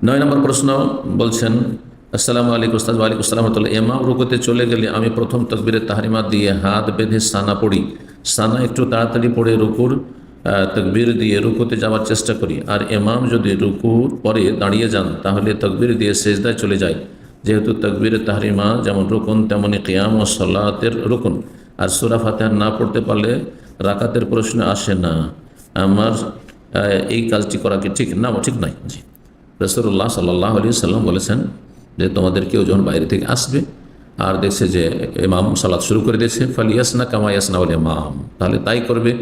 9 নম্বর প্রশ্ন বলছেন, আসসালামু আলাইকুম উস্তাদ। ওয়ালাইকুম আসসালাম ওয়া রাহমাতুল্লাহ। ইমাম রুকুতে চলে গেলে আমি প্রথম তাকবীরে তাহরিমা দিয়ে হাত বেঁধে সানা পড়ি। সানা একটু তাড়াতাড়ি পড়ে রুকুর তাকবীর দিয়ে রুকুতে যাওয়ার চেষ্টা করি। আর ইমাম যদি রুকুর পরে দাঁড়িয়ে যান তাহলে তাকবীর দিয়ে সেজদায় চলে যায়। যেহেতু তাকবীরে তাহরিমা যেমন রুকুন তেমনি কিয়াম ও সালাতের রুকুন। আর সূরা ফাতিহা না পড়তে পারলে রাকাতের প্রশ্ন আসে না। আমার এই কাজটি করা কি ঠিক না? ঠিক নয়। জি, রাসূলুল্লাহ সাল্লাল্লাহু আলাইহি সাল্লাম বলেছেন যে তোমাদের কেউ যখন বাইরে থেকে আসবে আর দেখছে যে ইমাম সালাত শুরু করে দিয়েছে, ফালিয়াসনা কামা ইয়াসনাউল ইমাম, তাহলে তাই করবে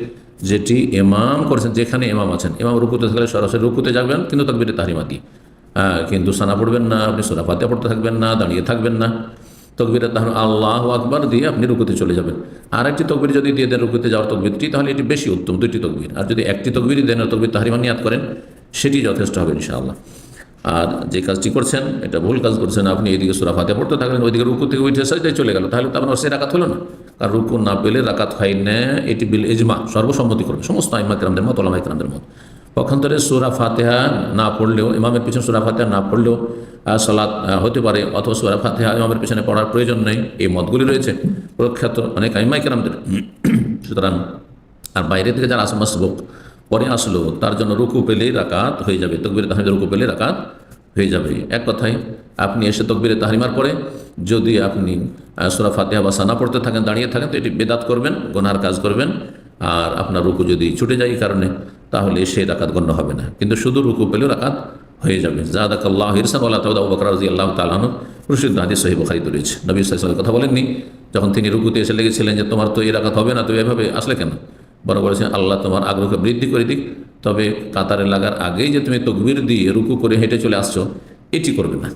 যেটি ইমাম করেছেন। যেখানে ইমাম আছেন, ইমাম রুকুতে থাকলে সরাসরি রুকুতে যাবেন, কিন্তু তাকবীরে তাহরিমা দিয়ে, কিন্তু সানা পড়বেন না, আপনি সূরা ফাতিহা পড়তে থাকবেন না, দাঁড়িয়ে থাকবেন না। তাকবীরে তাহরিমা আল্লাহু আকবার দিয়ে আপনি রুকুতে চলে যাবেন। আর একটি তকবীর যদি দিয়ে দেন রুকুতে যাওয়ার তকবীরটি, তাহলে এটি বেশি উত্তম, দুইটি তকবীর। আর যদি একটি তকবীরই দেন তকবীর তাহরিমা নিয়াত করেন, সেটি যথেষ্ট হবে ইনশাআল্লাহ। আর যে কাজটি করছেন এটা ভুল কাজ করছেন। আপনি এইদিকে সূরা ফাতিহা পড়তে থাকলেন, ওইদিকে রুকু থেকে উঠে সাজদায় চলে গেল, তাহলে তো আপনার সে রাকাত হলো না। কারণ রুকু না পেলে রাকাত হয় না, এটি বিল ইজমা, সর্বসম্মতি করবে সমস্ত আইম্মা কিরামদের মত, ওলামা কিরামদের মত। পক্ষান্তরে সূরা ফাতিহা না পড়লেও, ইমামের পিছনে সূরা ফাতিহা না পড়লেও সালাত হতে পারে, অথবা সূরা ফাতিহা ইমামের পিছনে পড়ার প্রয়োজন নেই, এই মতগুলি রয়েছে প্রখ্যাত অনেক আইম্মা কিরামদের। সুতরাং আর বাইরে থেকে যারা আসমাসবক পরে আসলো, তার জন্য রুকু পেলেই রাকাত হয়ে যাবে, তাকবীরে তাহরিমা রুকু পেলে রাকাত হয়ে যাবে। এক কথায় আপনি এসে তাকবীরে তাহরিমার পরে যদি আপনি সূরা ফাতিহা বা সানা পড়তে থাকেন, দাঁড়িয়ে থাকেন, তো এটি বেদাত করবেন, গুনাহর কাজ করবেন। আর আপনার রুকু যদি ছুটে যায় এই কারণে, তাহলে সেই রাকাত গণ্য হবে না, কিন্তু শুধু রুকু পেলেও রাকাত হয়ে যাবে। জাযাকাল্লাহু হিরসান ওয়া লা তাউদা আবু বকর রাদিয়াল্লাহু তাআলা আনহু প্রসিদ্ধ হাদিস সহিহ বুখারীতে রয়েছে। নবী সাল্লাল্লাহু আলাইহি ওয়াসাল্লাম কথা বলেননি যখন তিনি রুকুতে এসে লেগেছিলেন যে তোমার তো এই রাকাত হবে না, তুমি এভাবে আসলে কেন? বরং বলেছেন আল্লাহ তোমার আগ্রহকে বৃদ্ধি করে দিক, তবে কাতারে লাগার আগেই যে তুমি তাকবীর দিয়ে রুকু করে হেঁটে চলে আসছো, এটি করবে না।